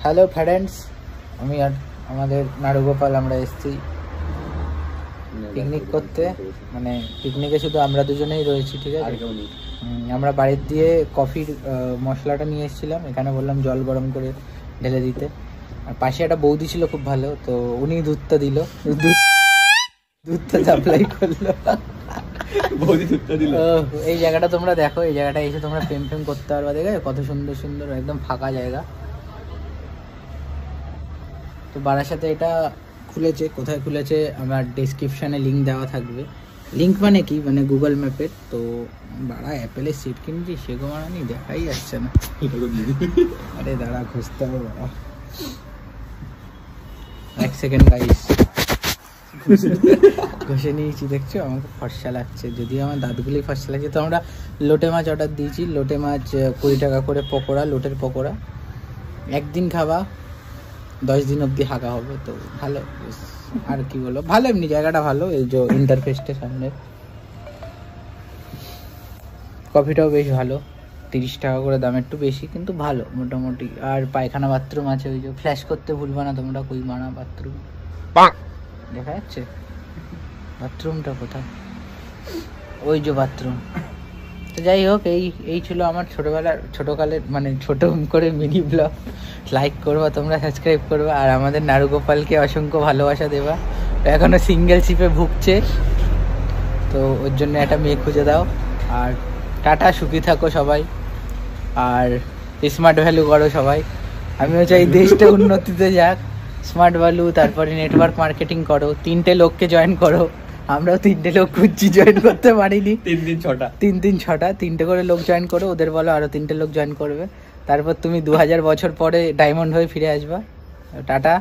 Hello friends, আমি আর আমাদের নাড়ুগোপাল আমরা এসেছি পিকনিক করতে। মানে পিকনিকে শুধু আমরা দুজনেই রয়েছি, ঠিক আছে। আমরা বাড়ির দিয়ে কফির মশলাটা নিয়ে এসেছিলাম, এখানে বললাম জল গরম করে ঢেলে দিতে। আর পাশে একটা বৌদি ছিল খুব ভালো, তো উনি দুধটা দিল, দুধটা সাপ্লাই করলো। এই জায়গাটা তোমরা দেখো, এই জায়গাটা এসে তোমরা প্রেম প্রেম করতে পারবা। দেখে কত সুন্দর সুন্দর একদম ফাঁকা জায়গা। তো বারাসাতে এটা খুলেছে, কোথায় খুলেছে আমার ডেসক্রিপশানে লিঙ্ক দেওয়া থাকবে। লিঙ্ক মানে কি, মানে গুগল ম্যাপের। তো বাড়া অ্যাপেলের সিট কিনছি, সেগো মারানি দেখাই যাচ্ছে না। আরে দাঁড়া, খুঁজতে হবে বাড়া, এক সেকেন্ড গাইস। ঘষে নিয়েছি, দেখছো আমাকে ফর্সা লাগছে, যদিও আমার দাঁতগুলোই ফর্সা লাগছে। তো আমরা লোটে মাছ অর্ডার দিয়েছি, লোটে মাছ 20 টাকা করে পকোড়া, লোটের পকোড়া। একদিন খাওয়া 10 দিন অবধি হাঁকা হবে, তো ভালো। আর কি বলো, ভালো এমনি জায়গাটা ভালো। এই যে ইন্টারফেসটা সামনে, কফিটাও বেশ ভালো, 30 টাকা করে দাম, একটু বেশি কিন্তু ভালো মোটামুটি। আর পায়খানা বাথরুম আছে, ওই যে ফ্ল্যাশ করতে ভুলবা না তোমরা, কই মানা বাথরুম দেখা যাচ্ছে। বাথরুমটা কোথায়, ওই যে বাথরুম। তো যাই হোক, এই ছিল আমার ছোটকালের মানে ছোট করে মিনি ব্লগ। লাইক করবা তোমরা, সাবস্ক্রাইব করবা, আর আমাদের নাড়ুগোপালকে অসংখ্য ভালোবাসা দেবা। এখনো সিঙ্গেল শিপে ভুগছে, তো ওর জন্য একটা মেয়ে খুঁজে দাও। আর টাটা, সুখী থাকো সবাই, আর স্মার্ট ভ্যালু করো সবাই। আমিও চাই দেশটা উন্নতিতে যাক। স্মার্ট ভ্যালু, তারপরে নেটওয়ার্ক মার্কেটিং করো, 3টে লোককে জয়েন করো। আমরাও 3টে লোক খুঁজছি, জয়েন করতে পারিনি। 3-6টা করে লোক জয়েন করো, ওদের বলো আরো 3টে লোক জয়েন করবে। তারপর তুমি 2000 বছর পরে ডায়মন্ড হয়ে ফিরে আসবা। টাটা।